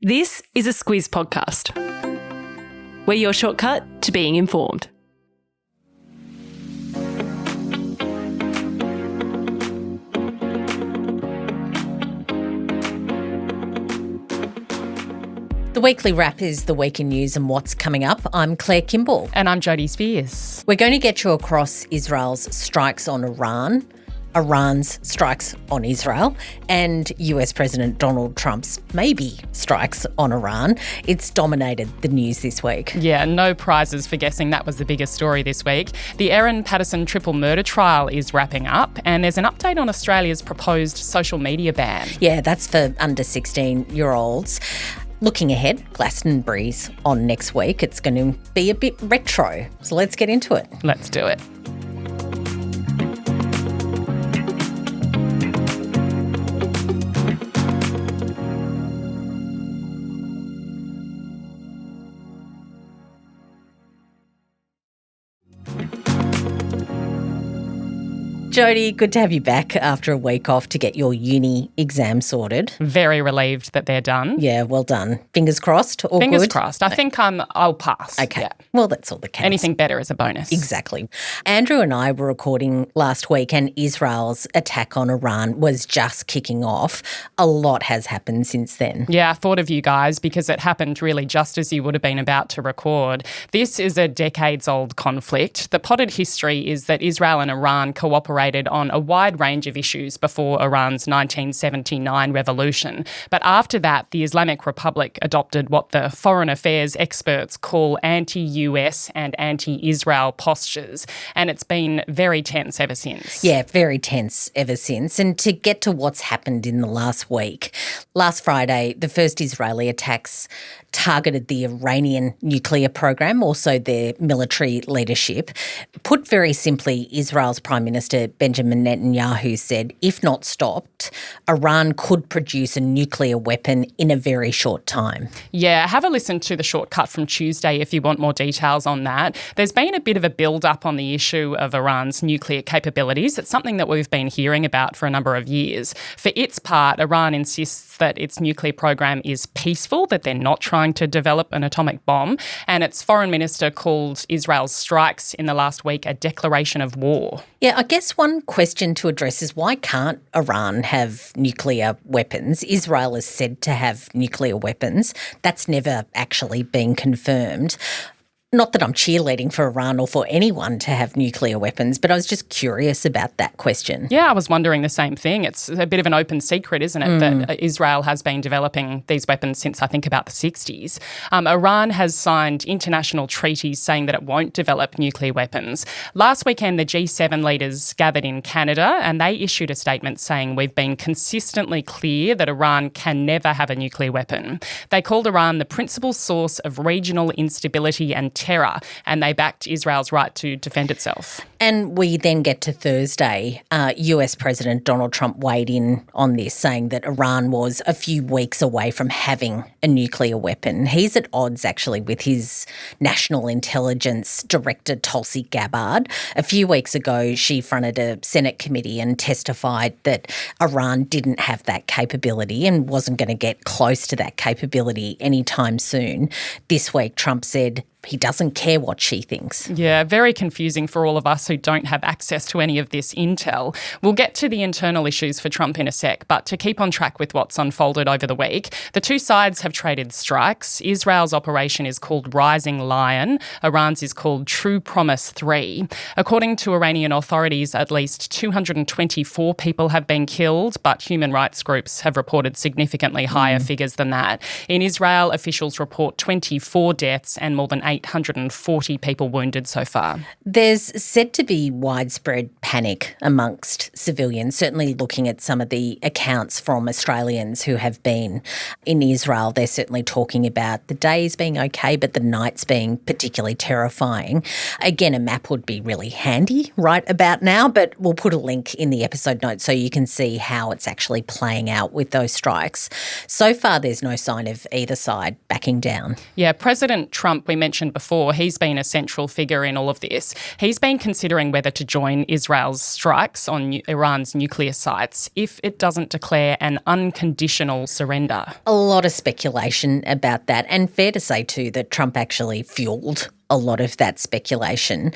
This is a Squiz podcast. We're your shortcut to being informed. The weekly wrap is the week in news and what's coming up. I'm Claire Kimball. And I'm Jodie Speers. We're going to get you across Israel's strikes on Iran, Iran's strikes on Israel, and US President Donald Trump's maybe strikes on Iran. It's dominated the news this week. Yeah, no prizes for guessing that was the biggest story this week. The Erin Patterson triple murder trial is wrapping up, and there's an update on Australia's proposed social media ban. Yeah, that's for under 16-year-olds. Looking ahead, Glastonbury's on next week. It's going to be a bit retro, so let's get into it. Let's do it. Jodie, good to have you back after a week off to get your uni exam sorted. Very relieved that they're done. Yeah, well done. Fingers crossed, all Fingers good? crossed. I think I'll pass. Okay, Yeah. well, that's all that counts. Anything better is a bonus. Exactly. Andrew and I were recording last week and Israel's attack on Iran was just kicking off. A lot has happened since then. Yeah, I thought of you guys because it happened really just as you would have been about to record. This is a decades-old conflict. The potted history is that Israel and Iran cooperated on a wide range of issues before Iran's 1979 revolution. But after that, the Islamic Republic adopted what the foreign affairs experts call anti-US and anti-Israel postures. And it's been very tense ever since. Yeah, very tense ever since. And to get to what's happened in the last week, last Friday, the first Israeli attacks targeted the Iranian nuclear program, also their military leadership. Put very simply, Israel's Prime Minister Benjamin Netanyahu said, if not stopped, Iran could produce a nuclear weapon in a very short time. Yeah, have a listen to the shortcut from Tuesday if you want more details on that. There's been a bit of a build-up on the issue of Iran's nuclear capabilities. It's something that we've been hearing about for a number of years. For its part, Iran insists that its nuclear program is peaceful, that they're not trying to develop an atomic bomb, and its foreign minister called Israel's strikes in the last week a declaration of war. Yeah, I guess one question to address is why can't Iran have nuclear weapons? Israel is said to have nuclear weapons. That's never actually been confirmed. Not that I'm cheerleading for Iran or for anyone to have nuclear weapons, but I was just curious about that question. Yeah, I was wondering the same thing. It's a bit of an open secret, isn't it, that Israel has been developing these weapons since, I think, about the 60s. Iran has signed international treaties saying that it won't develop nuclear weapons. Last weekend, the G7 leaders gathered in Canada and they issued a statement saying we've been consistently clear that Iran can never have a nuclear weapon. They called Iran the principal source of regional instability and terror, and they backed Israel's right to defend itself. And we then get to Thursday. US President Donald Trump weighed in on this, saying that Iran was a few weeks away from having a nuclear weapon. He's at odds, actually, with his National Intelligence Director, Tulsi Gabbard. A few weeks ago, she fronted a Senate committee and testified that Iran didn't have that capability and wasn't going to get close to that capability anytime soon. This week, Trump said he doesn't care what she thinks. Yeah, very confusing for all of us who don't have access to any of this intel. We'll get to the internal issues for Trump in a sec, but to keep on track with what's unfolded over the week, the two sides have traded strikes. Israel's operation is called Rising Lion. Iran's is called True Promise 3. According to Iranian authorities, at least 224 people have been killed, but human rights groups have reported significantly higher figures than that. In Israel, officials report 24 deaths and more than 840 people wounded so far. There's said to be widespread panic amongst civilians, certainly looking at some of the accounts from Australians who have been in Israel. They're certainly talking about the days being okay, but the nights being particularly terrifying. Again, a map would be really handy right about now, but we'll put a link in the episode notes so you can see how it's actually playing out with those strikes. So far, there's no sign of either side backing down. Yeah, President Trump, we mentioned mentioned before, he's been a central figure in all of this. He's been considering whether to join Israel's strikes on Iran's nuclear sites if it doesn't declare an unconditional surrender. A lot of speculation about that, and fair to say too that Trump actually fueled a lot of that speculation.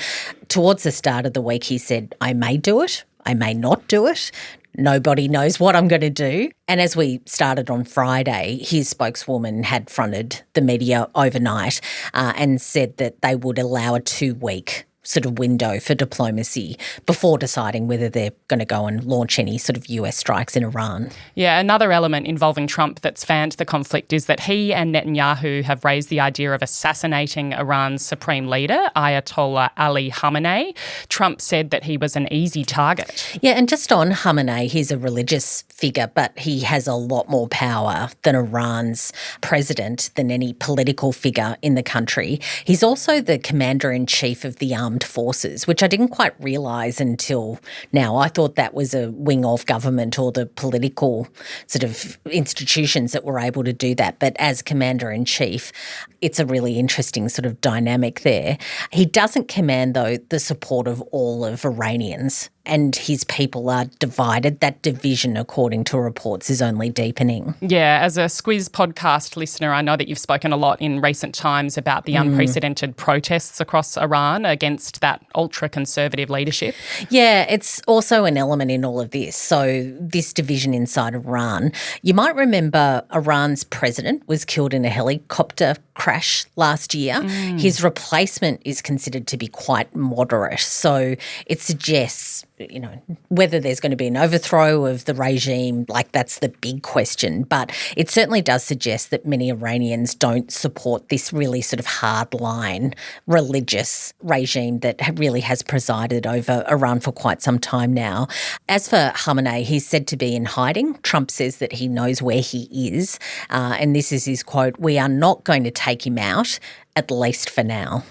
Towards the start of the week, he said, I may do it, I may not do it. Nobody knows what I'm going to do. And as we started on Friday, his spokeswoman had fronted the media overnight and said that they would allow a 2-week sort of window for diplomacy before deciding whether they're going to go and launch any sort of US strikes in Iran. Yeah, another element involving Trump that's fanned the conflict is that he and Netanyahu have raised the idea of assassinating Iran's supreme leader, Ayatollah Ali Khamenei. Trump said that he was an easy target. Yeah, and just on Khamenei, he's a religious figure, but he has a lot more power than Iran's president, than any political figure in the country. He's also the commander-in-chief of the armed forces, which I didn't quite realise until now. I thought that was a wing of government or the political sort of institutions that were able to do that. But as commander-in-chief, it's a really interesting sort of dynamic there. He doesn't command, though, the support of all of Iranians, and his people are divided. That division, according to reports, is only deepening. Yeah, as a Squiz podcast listener, I know that you've spoken a lot in recent times about the unprecedented protests across Iran against that ultra-conservative leadership. Yeah, it's also an element in all of this. So this division inside Iran, you might remember Iran's president was killed in a helicopter crash last year. His replacement is considered to be quite moderate. So it suggests, you know, whether there's going to be an overthrow of the regime, like that's the big question. But it certainly does suggest that many Iranians don't support this really sort of hardline religious regime that really has presided over Iran for quite some time now. As for Khamenei, he's said to be in hiding. Trump says that he knows where he is. And this is his quote, "We are not going to take him out, at least for now."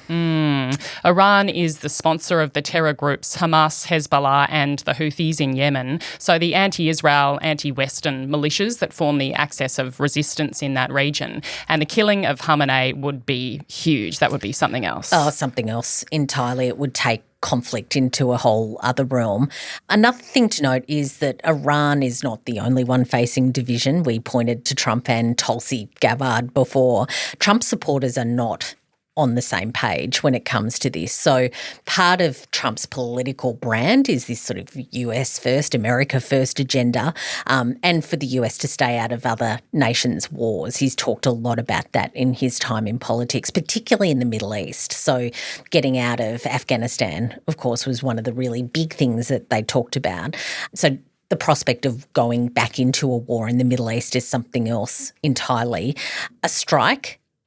Iran is the sponsor of the terror groups Hamas, Hezbollah and the Houthis in Yemen. So the anti-Israel, anti-Western militias that form the axis of resistance in that region. And the killing of Khamenei would be huge. That would be something else. Oh, something else entirely. It would take conflict into a whole other realm. Another thing to note is that Iran is not the only one facing division. We pointed to Trump and Tulsi Gabbard before. Trump supporters are not on the same page when it comes to this. So part of Trump's political brand is this sort of US first, America first agenda, and for the US to stay out of other nations' wars. He's talked a lot about that in his time in politics, particularly in the Middle East. So getting out of Afghanistan, of course, was one of the really big things that they talked about. So the prospect of going back into a war in the Middle East is something else entirely.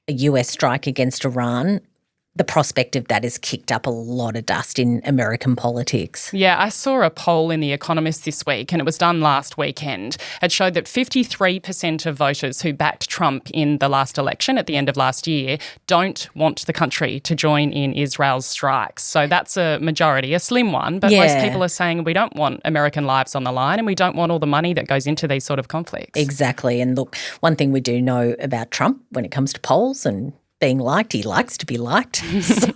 A US strike against Iran, the prospect of that has kicked up a lot of dust in American politics. Yeah, I saw a poll in The Economist this week, and it was done last weekend. It showed that 53% of voters who backed Trump in the last election at the end of last year don't want the country to join in Israel's strikes. So that's a majority, a slim one, but most people are saying we don't want American lives on the line and we don't want all the money that goes into these sort of conflicts. Exactly. And look, one thing we do know about Trump when it comes to polls and being liked, he likes to be liked. So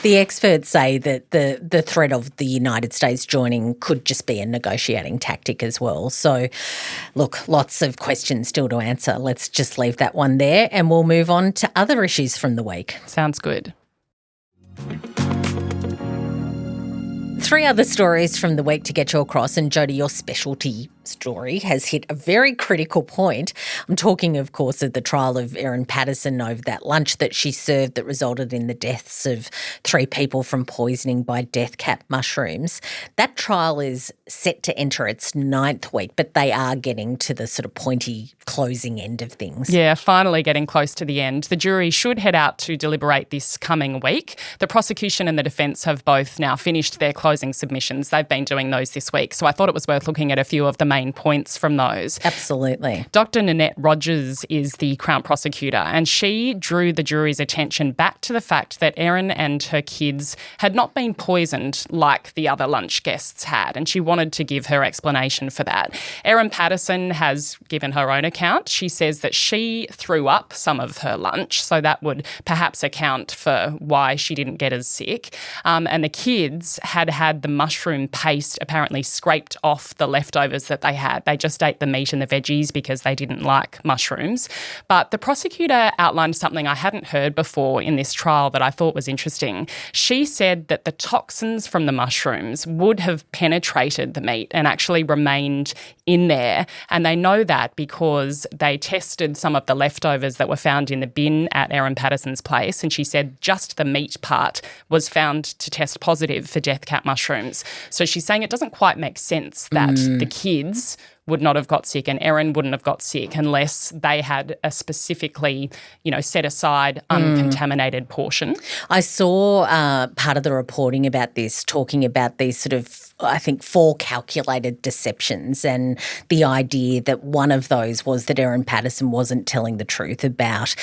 the experts say that the threat of the United States joining could just be a negotiating tactic as well. So look, lots of questions still to answer. Let's just leave that one there and we'll move on to other issues from the week. Sounds good. 3 other stories from the week to get you across, and Jodie, your specialty story has hit a very critical point. I'm talking, of course, of the trial of Erin Patterson over that lunch that she served that resulted in the deaths of 3 people from poisoning by death cap mushrooms. That trial is set to enter its 9th week, but they are getting to the sort of pointy closing end of things. Yeah, finally getting close to the end. The jury should head out to deliberate this coming week. The prosecution and the defence have both now finished their closing submissions. They've been doing those this week. So I thought it was worth looking at a few of the main main points from those. Absolutely. Dr. Nanette Rogers is the Crown prosecutor, and she drew the jury's attention back to the fact that Erin and her kids had not been poisoned like the other lunch guests had, and she wanted to give her explanation for that. Erin Patterson has given her own account. She says that she threw up some of her lunch, so that would perhaps account for why she didn't get as sick. And the kids had the mushroom paste apparently scraped off the leftovers that they had. They just ate the meat and the veggies because they didn't like mushrooms. But the prosecutor outlined something I hadn't heard before in this trial that I thought was interesting. She said that the toxins from the mushrooms would have penetrated the meat and actually remained in there. And they know that because they tested some of the leftovers that were found in the bin at Erin Patterson's place. And she said just the meat part was found to test positive for death cap mushrooms. So she's saying it doesn't quite make sense that the kids would not have got sick and Erin wouldn't have got sick unless they had a specifically, set aside uncontaminated portion. I saw part of the reporting about this talking about these sort of, I think, 4 calculated deceptions, and the idea that one of those was that Erin Patterson wasn't telling the truth about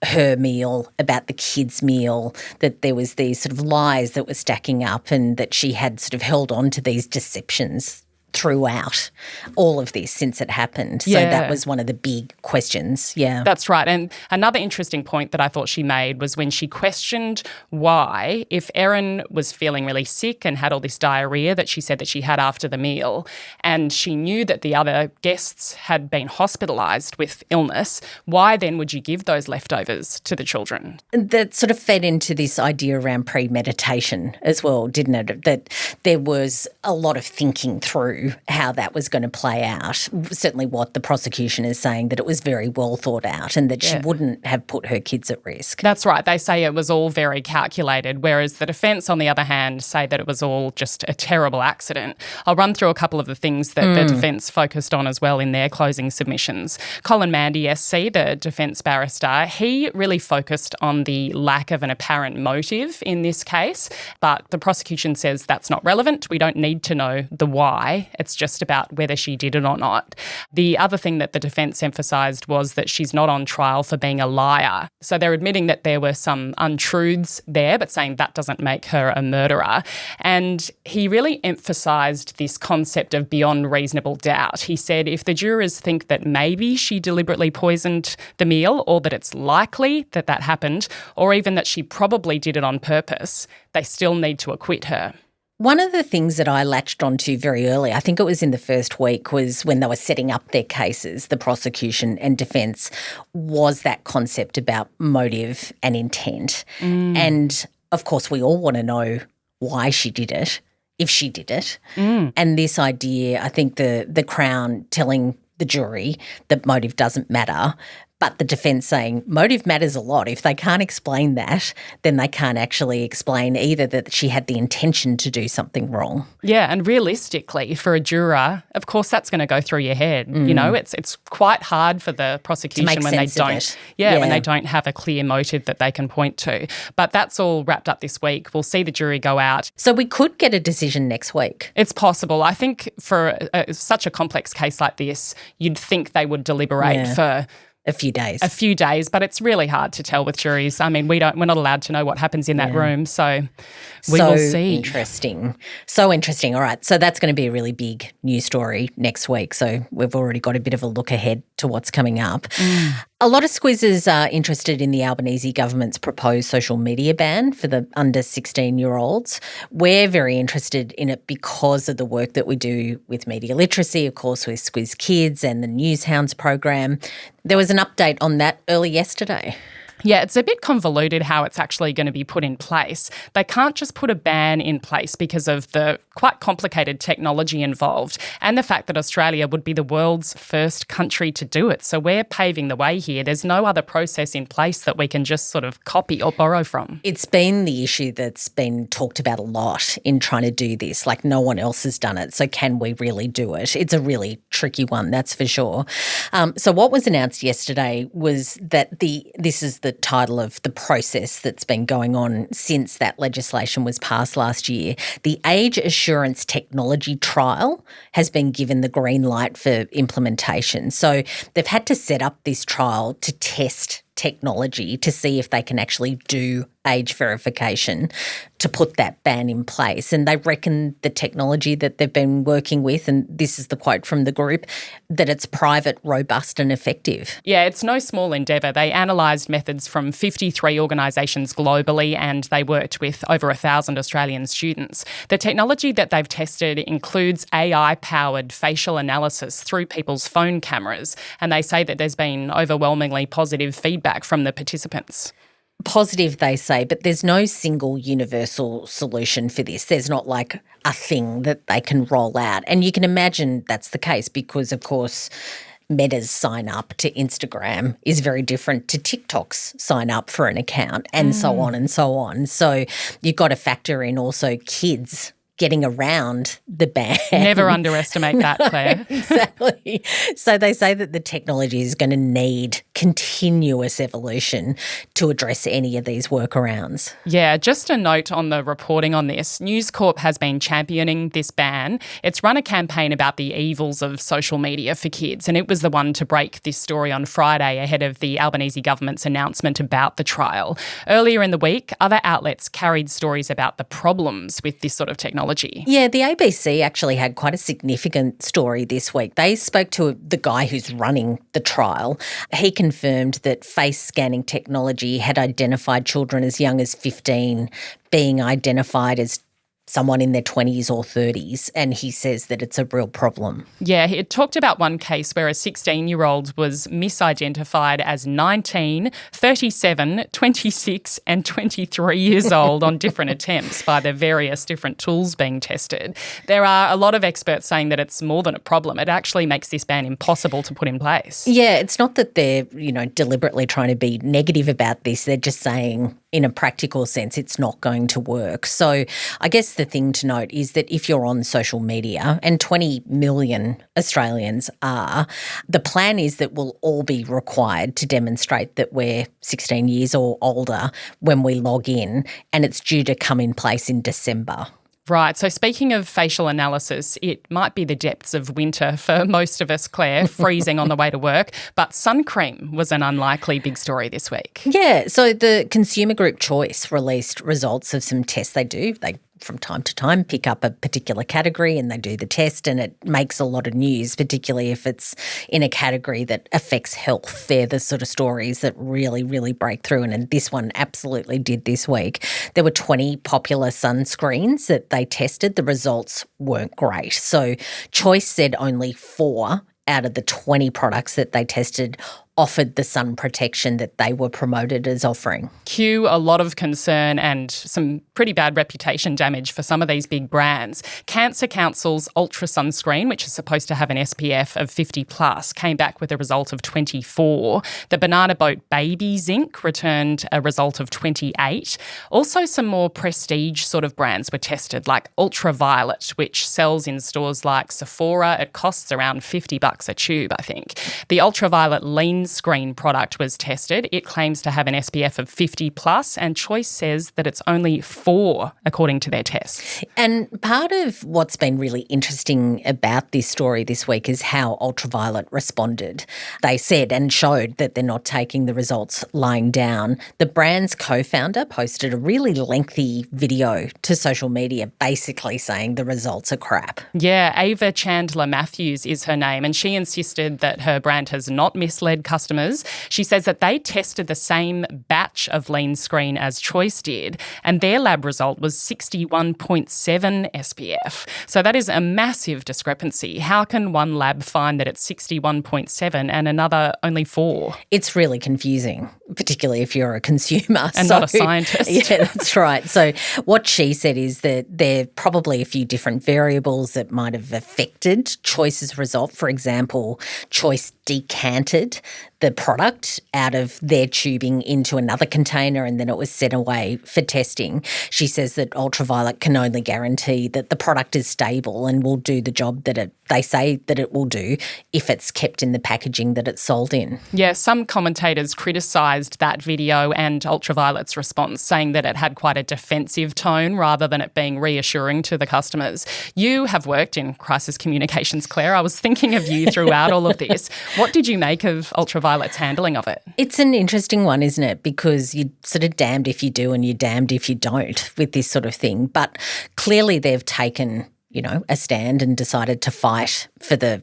her meal, about the kids' meal, that there was these sort of lies that were stacking up and that she had sort of held on to these deceptions throughout all of this since it happened. So that was one of the big questions. Yeah. That's right. And another interesting point that I thought she made was when she questioned why, if Erin was feeling really sick and had all this diarrhoea that she said that she had after the meal, and she knew that the other guests had been hospitalised with illness, why then would you give those leftovers to the children? That sort of fed into this idea around premeditation as well, didn't it? That there was a lot of thinking through how that was going to play out. Certainly what the prosecution is saying, that it was very well thought out and that she wouldn't have put her kids at risk. That's right. They say it was all very calculated, whereas the defence, on the other hand, say that it was all just a terrible accident. I'll run through a couple of the things that the defence focused on as well in their closing submissions. Colin Mandy, SC, the defence barrister, he really focused on the lack of an apparent motive in this case, but the prosecution says that's not relevant. We don't need to know the why. It's just about whether she did it or not. The other thing that the defence emphasised was that she's not on trial for being a liar. So they're admitting that there were some untruths there, but saying that doesn't make her a murderer. And he really emphasised this concept of beyond reasonable doubt. He said if the jurors think that maybe she deliberately poisoned the meal, or that it's likely that that happened, or even that she probably did it on purpose, they still need to acquit her. One of the things that I latched onto very early, I think it was in the first week, was when they were setting up their cases, the prosecution and defence, was that concept about motive and intent. And, of course, we all want to know why she did it, if she did it. And this idea, I think the Crown telling the jury that motive doesn't matter, but the defence saying motive matters a lot. If they can't explain that, then they can't actually explain either that she had the intention to do something wrong. Yeah, and realistically, for a juror, of course that's going to go through your head. You know, it's quite hard for the prosecution when they don't when they don't have a clear motive that they can point to. But that's all wrapped up this week. We'll see the jury go out. So we could get a decision next week. It's possible. I think for such a complex case like this, you'd think they would deliberate for a few days. But it's really hard to tell with juries. I mean, we're not allowed to know what happens in that room, so we will see. So interesting. All right, so that's going to be a really big news story next week. So we've already got a bit of a look ahead to what's coming up. A lot of squizzers are interested in the Albanese government's proposed social media ban for the under 16-year-olds. We're very interested in it because of the work that we do with media literacy, of course, with Squiz Kids and the Newshounds program. There was an update on that early yesterday. Yeah, it's a bit convoluted how it's actually going to be put in place. They can't just put a ban in place because of the quite complicated technology involved and the fact that Australia would be the world's first country to do it. So we're paving the way here. There's no other process in place that we can just sort of copy or borrow from. It's been the issue that's been talked about a lot in trying to do this. Like, no one else has done it, so can we really do it? It's a really tricky one, that's for sure. So what was announced yesterday was that this is the title of the process that's been going on since that legislation was passed last year. The age insurance technology trial has been given the green light for implementation. So they've had to set up this trial to test technology to see if they can actually do age verification to put that ban in place. And they reckon the technology that they've been working with, and this is the quote from the group, that it's private, robust and effective. Yeah, it's no small endeavour. They analysed methods from 53 organisations globally and they worked with over 1,000 Australian students. The technology that they've tested includes AI-powered facial analysis through people's phone cameras, and they say that there's been overwhelmingly positive feedback from the participants. Positive, they say, but there's no single universal solution for this. There's not like a thing that they can roll out. And you can imagine that's the case because, of course, Meta's sign up to Instagram is very different to TikTok's sign up for an account and so on and so on. So you've got to factor in also kids getting around the ban. Never underestimate that, Claire. Exactly. So they say that the technology is going to need continuous evolution to address any of these workarounds. Yeah, just a note on the reporting on this. News Corp has been championing this ban. It's run a campaign about the evils of social media for kids, and it was the one to break this story on Friday ahead of the Albanese government's announcement about the trial. Earlier in the week, other outlets carried stories about the problems with this sort of technology. Yeah, the ABC actually had quite a significant story this week. They spoke to the guy who's running the trial. He confirmed that face scanning technology had identified children as young as 15 being identified as someone in their 20s or 30s, and he says that it's a real problem. Yeah, he talked about one case where a 16-year-old was misidentified as 19, 37, 26 and 23 years old on different attempts by the various different tools being tested. There are a lot of experts saying that it's more than a problem. It actually makes this ban impossible to put in place. Yeah, it's not that they're, deliberately trying to be negative about this. They're just saying in a practical sense, it's not going to work. So I guess the thing to note is that if you're on social media, and 20 million Australians are, the plan is that we'll all be required to demonstrate that we're 16 years or older when we log in, and it's due to come in place in December. Right. So speaking of facial analysis, it might be the depths of winter for most of us, Claire, freezing on the way to work, but sun cream was an unlikely big story this week. Yeah. So the consumer group Choice released results of some tests they do. They from time to time pick up a particular category and they do the test, and it makes a lot of news, particularly if it's in a category that affects health. They're the sort of stories that really, really break through, and this one absolutely did this week. There were 20 popular sunscreens that they tested. The results weren't great. So Choice said only 4 out of the 20 products that they tested offered the sun protection that they were promoted as offering. Cue a lot of concern and some pretty bad reputation damage for some of these big brands. Cancer Council's Ultra Sunscreen, which is supposed to have an SPF of 50 plus, came back with a result of 24. The Banana Boat Baby Zinc returned a result of 28. Also, some more prestige sort of brands were tested, like Ultraviolet, which sells in stores like Sephora. It costs around $50 a tube, I think. The Ultraviolet Lean Screen product was tested. It claims to have an SPF of 50 plus, and Choice says that it's only 4 according to their tests. And part of what's been really interesting about this story this week is how Ultraviolet responded. They said and showed that they're not taking the results lying down. The brand's co-founder posted a really lengthy video to social media basically saying the results are crap. Yeah, Ava Chandler Matthews is her name, and she insisted that her brand has not misled customers. She says that they tested the same batch of Lean Screen as Choice did, and their lab result was 61.7 SPF. So that is a massive discrepancy. How can one lab find that it's 61.7 and another only 4? It's really confusing, particularly if you're a consumer. And not a scientist. Yeah, that's right. So what she said is that there are probably a few different variables that might have affected Choice's result. For example, Choice decanted the product out of their tubing into another container and then it was sent away for testing. She says that Ultraviolet can only guarantee that the product is stable and will do the job that they say that it will do if it's kept in the packaging that it's sold in. Yeah, some commentators criticised that video and Ultraviolet's response, saying that it had quite a defensive tone rather than it being reassuring to the customers. You have worked in crisis communications, Claire. I was thinking of you throughout all of this. What did you make of Ultraviolet's handling of it? It's an interesting one, isn't it? Because you're sort of damned if you do and you're damned if you don't with this sort of thing. But clearly they've taken a stand and decided to fight for the,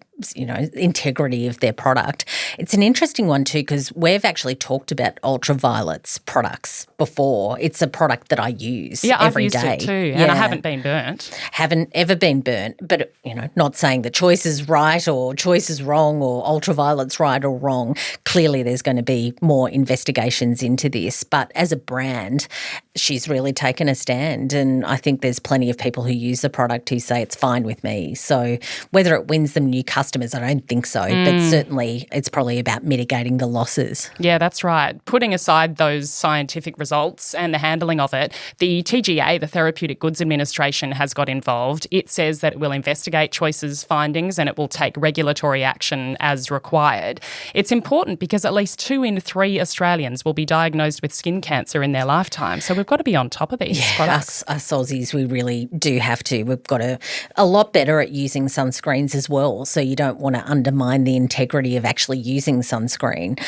integrity of their product. It's an interesting one too because we've actually talked about Ultraviolet's products before. It's a product that I use every day. I've used it too, and I haven't been burnt. Haven't ever been burnt, but, not saying the choice is right or choice is wrong or Ultraviolet's right or wrong. Clearly there's going to be more investigations into this, but as a brand, she's really taken a stand, and I think there's plenty of people who use the product who say it's fine with me. So whether it wins them new customers, I don't think so, but certainly it's probably about mitigating the losses. Yeah, that's right. Putting aside those scientific results and the handling of it, the TGA, the Therapeutic Goods Administration, has got involved. It says that it will investigate Choice's findings and it will take regulatory action as required. It's important because at least 2 in 3 Australians will be diagnosed with skin cancer in their lifetime. So we've got to be on top of these products. Us Aussies, we really do have to. We've got a lot better at using sunscreens as well, so you don't want to undermine the integrity of actually using sunscreen.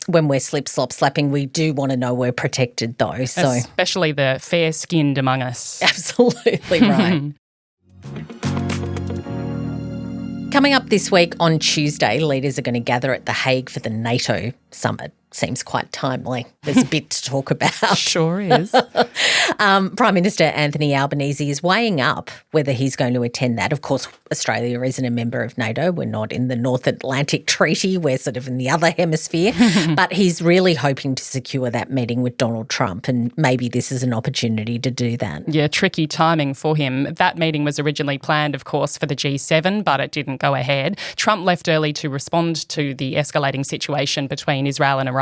When we're slapping, we do want to know we're protected though. So especially the fair-skinned among us. Absolutely right. Coming up this week on Tuesday, leaders are going to gather at The Hague for the NATO summit. Seems quite timely. There's a bit to talk about. Sure is. Prime Minister Anthony Albanese is weighing up whether he's going to attend that. Of course, Australia isn't a member of NATO. We're not in the North Atlantic Treaty. We're sort of in the other hemisphere. But he's really hoping to secure that meeting with Donald Trump, and maybe this is an opportunity to do that. Yeah, tricky timing for him. That meeting was originally planned, of course, for the G7, but it didn't go ahead. Trump left early to respond to the escalating situation between Israel and Iran.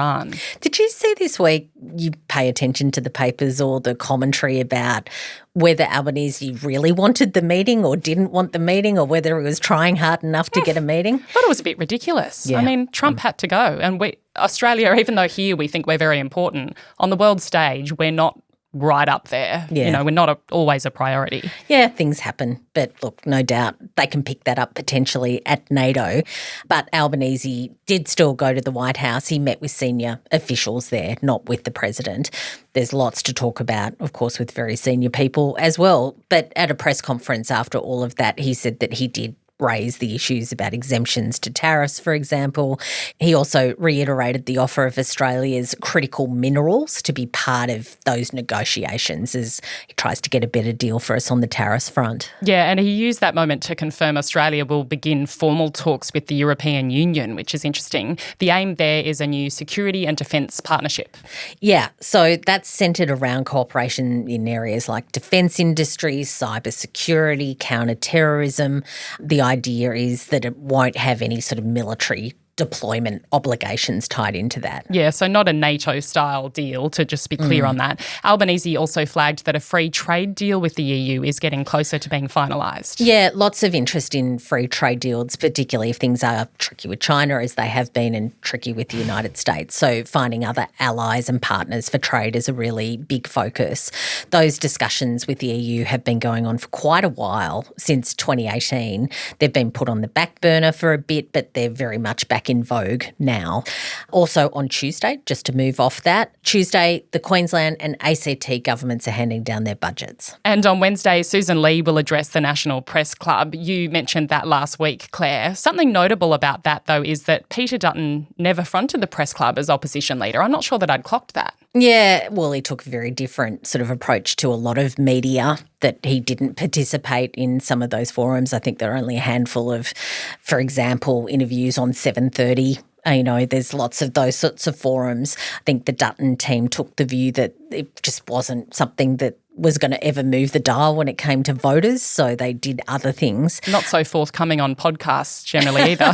Did you see this week, you pay attention to the papers or the commentary about whether Albanese really wanted the meeting or didn't want the meeting, or whether he was trying hard enough to get a meeting? I thought it was a bit ridiculous. Yeah. I mean, Trump had to go, and Australia, even though here we think we're very important, on the world stage we're not right up there. Yeah. We're not always a priority. Yeah, things happen. But look, no doubt they can pick that up potentially at NATO. But Albanese did still go to the White House. He met with senior officials there, not with the president. There's lots to talk about, of course, with very senior people as well. But at a press conference after all of that, he said that he did raise the issues about exemptions to tariffs, for example. He also reiterated the offer of Australia's critical minerals to be part of those negotiations as he tries to get a better deal for us on the tariffs front. Yeah, and he used that moment to confirm Australia will begin formal talks with the European Union, which is interesting. The aim there is a new security and defence partnership. Yeah, so that's centred around cooperation in areas like defence industries, cyber security, counter-terrorism. The idea is that it won't have any sort of military deployment obligations tied into that. Yeah, so not a NATO-style deal, to just be clear on that. Albanese also flagged that a free trade deal with the EU is getting closer to being finalised. Yeah, lots of interest in free trade deals, particularly if things are tricky with China, as they have been, and tricky with the United States. So finding other allies and partners for trade is a really big focus. Those discussions with the EU have been going on for quite a while, since 2018. They've been put on the back burner for a bit, but they're very much back in vogue now. Also on Tuesday, just to move off that, Tuesday, the Queensland and ACT governments are handing down their budgets. And on Wednesday, Susan Lee will address the National Press Club. You mentioned that last week, Claire. Something notable about that, though, is that Peter Dutton never fronted the Press Club as opposition leader. I'm not sure that I'd clocked that. Yeah, well, he took a very different sort of approach to a lot of media, that he didn't participate in some of those forums. I think there are only a handful of, for example, interviews on 7:30. There's lots of those sorts of forums. I think the Dutton team took the view that it just wasn't something that was going to ever move the dial when it came to voters, so they did other things. Not so forthcoming on podcasts generally either.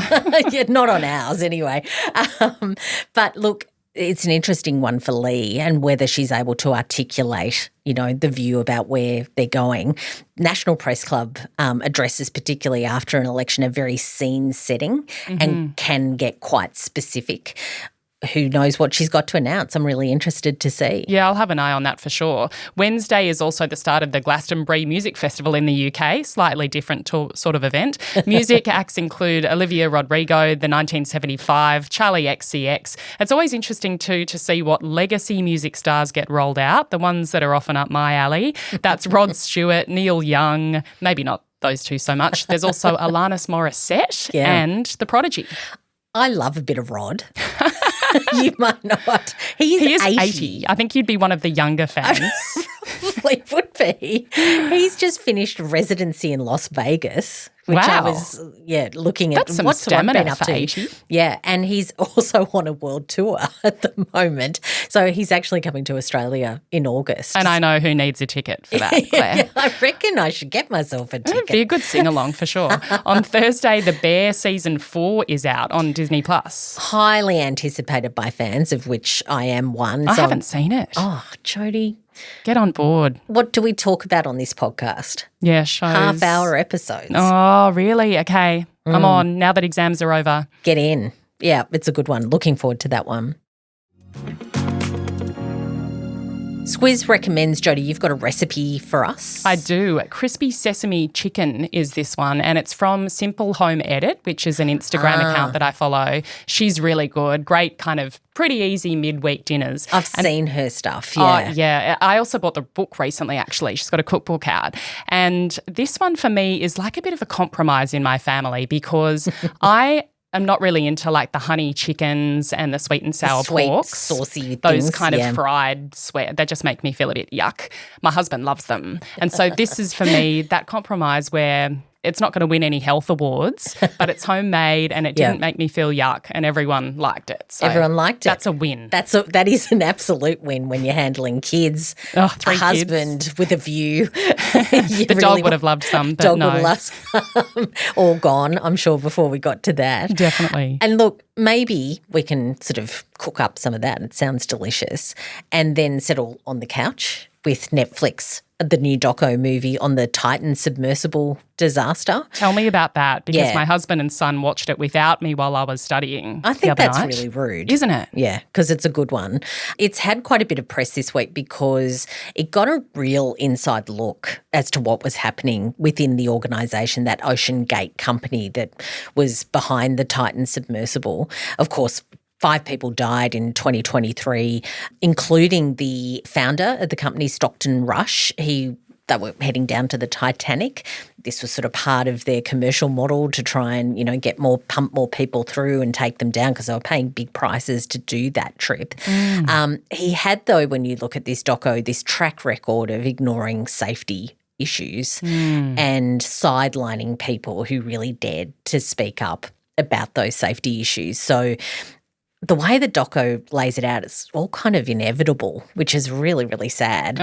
Yeah, not on ours anyway. But look, it's an interesting one for Lee and whether she's able to articulate, the view about where they're going. National Press Club addresses, particularly after an election, a very scene setting and can get quite specific. Who knows what she's got to announce? I'm really interested to see. Yeah, I'll have an eye on that for sure. Wednesday is also the start of the Glastonbury Music Festival in the UK, slightly different sort of event. Music acts include Olivia Rodrigo, the 1975, Charlie XCX. It's always interesting too to see what legacy music stars get rolled out, the ones that are often up my alley. That's Rod Stewart, Neil Young, maybe not those two so much. There's also Alanis Morissette and The Prodigy. I love a bit of Rod. You might not. He is 80. I think you'd be one of the younger fans. Probably would be. He's just finished residency in Las Vegas, which I was looking at. That's some what's stamina been up for to. 80. Yeah, and he's also on a world tour at the moment. So he's actually coming to Australia in August. And I know who needs a ticket for that, Claire. I reckon I should get myself a ticket. It'd be a good sing-along for sure. On Thursday, The Bear Season 4 is out on Disney+. Highly anticipated by fans, of which I am one. I haven't seen it. Oh, Jodie. Get on board. What do we talk about on this podcast? Yeah, shows. Half-hour episodes. Oh, really? Okay. I'm on now that exams are over. Get in. Yeah, it's a good one. Looking forward to that one. Squiz recommends, Jodie, you've got a recipe for us. I do. Crispy sesame chicken is this one, and it's from Simple Home Edit, which is an Instagram account that I follow. She's really good. Great kind of pretty easy midweek dinners. I've seen her stuff, yeah. Oh, yeah. I also bought the book recently, actually. She's got a cookbook out. And this one for me is like a bit of a compromise in my family because I'm not really into like the honey chickens and the sweet and sour porks. Saucy those things, kind of fried sweat. They just make me feel a bit yuck. My husband loves them. And so this is for me that compromise where it's not going to win any health awards, but it's homemade and it didn't make me feel yuck and everyone liked it. So everyone liked it. That's a win. That is an absolute win when you're handling kids, a husband with a view. The dog would have loved some, but no. Dog would have loved some. All gone, I'm sure, before we got to that. Definitely. And look, maybe we can sort of cook up some of that. It sounds delicious. And then settle on the couch with Netflix, the new doco movie on the Titan submersible disaster. Tell me about that because my husband and son watched it without me while I was studying. I think that's night. really rude. Isn't it? Yeah, because it's a good one. It's had quite a bit of press this week because it got a real inside look as to what was happening within the organisation, that Ocean Gate company that was behind the Titan submersible. Of course, 5 people died in 2023, including the founder of the company, Stockton Rush. They were heading down to the Titanic. This was sort of part of their commercial model to try and, pump more people through and take them down because they were paying big prices to do that trip. He had, though, when you look at this doco, this track record of ignoring safety issues and sidelining people who really dared to speak up about those safety issues. So the way the doco lays it out, it's all kind of inevitable, which is really, really sad.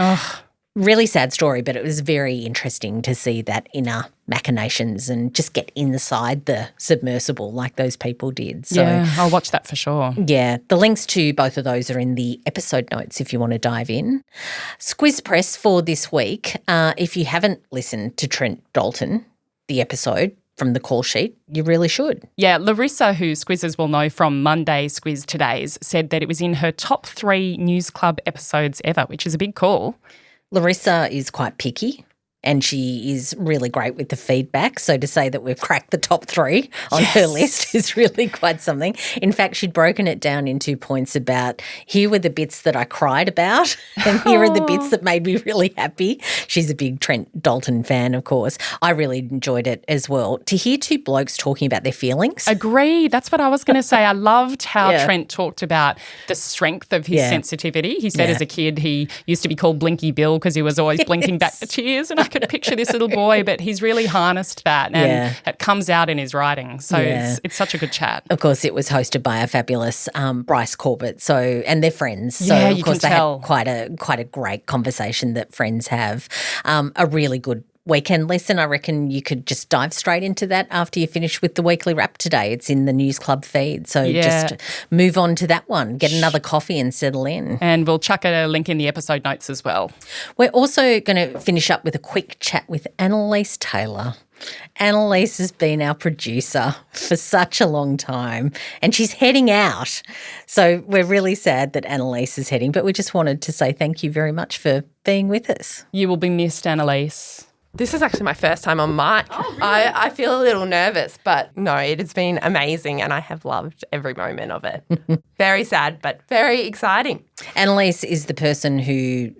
Really sad story, but it was very interesting to see that inner machinations and just get inside the submersible like those people did. So, yeah, I'll watch that for sure. Yeah, the links to both of those are in the episode notes if you want to dive in. Squiz Press for this week. If you haven't listened to Trent Dalton, the episode from the call sheet, you really should. Yeah, Larissa, who Squizzers will know from Monday Squiz Todays, said that it was in her top 3 News Club episodes ever, which is a big call. Larissa is quite picky and she is really great with the feedback. So to say that we've cracked the top 3 on her list is really quite something. In fact, she'd broken it down into points about here were the bits that I cried about and here are the bits that made me really happy. She's a big Trent Dalton fan, of course. I really enjoyed it as well. To hear 2 blokes talking about their feelings. Agree. That's what I was going to say. I loved how Trent talked about the strength of his sensitivity. He said as a kid he used to be called Blinky Bill because he was always blinking back the tears. And I could picture this little boy, but he's really harnessed that and it comes out in his writing. So it's such a good chat. Of course, it was hosted by a fabulous Bryce Corbett, and they're friends. So Yeah, of you course can they tell. had quite a great conversation that friends have. A really good weekend. Listen, I reckon you could just dive straight into that after you finish with the weekly wrap today. It's in the News Club feed. So just move on to that one. Get another coffee and settle in. And we'll chuck a link in the episode notes as well. We're also going to finish up with a quick chat with Annelise Taylor. Annelise has been our producer for such a long time and she's heading out. So we're really sad that Annelise is heading, but we just wanted to say thank you very much for being with us. You will be missed, Annelise. This is actually my first time on mic. Oh, really? I feel a little nervous, but no, it has been amazing and I have loved every moment of it. Very sad, but very exciting. Annelise is the person who,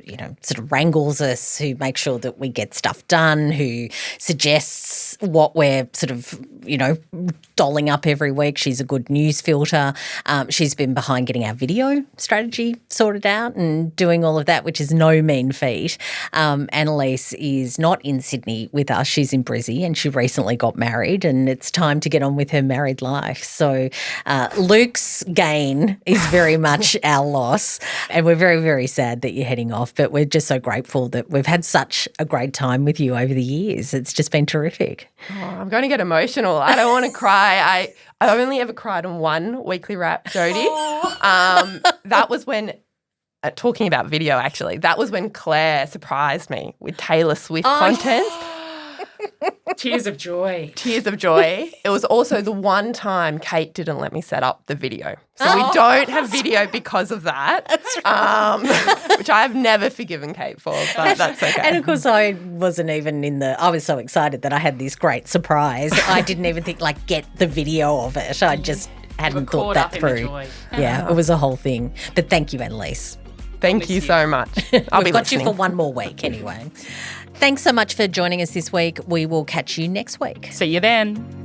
sort of wrangles us, who makes sure that we get stuff done, who suggests what we're sort of, dolling up every week. She's a good news filter. She's been behind getting our video strategy sorted out and doing all of that, which is no mean feat. Annelise is not in Sydney with us. She's in Brizzy and she recently got married and it's time to get on with her married life. So Luke's gain is very much our loss. And we're very, very sad that you're heading off, but we're just so grateful that we've had such a great time with you over the years. It's just been terrific. Oh, I'm going to get emotional. I don't want to cry. I only ever cried on one weekly wrap, Jodie. That was when, talking about video actually, that was when Claire surprised me with Taylor Swift content. Tears of joy. Tears of joy. It was also the one time Kate didn't let me set up the video. So we don't have video because of that. That's right. Which I have never forgiven Kate for, but that's okay. And of course I wasn't even I was so excited that I had this great surprise. I didn't even think get the video of it. I just hadn't thought that through. Yeah, it was a whole thing. But thank you, Annelise. Thank you so much. We've got you for one more week anyway. Thanks so much for joining us this week. We will catch you next week. See you then.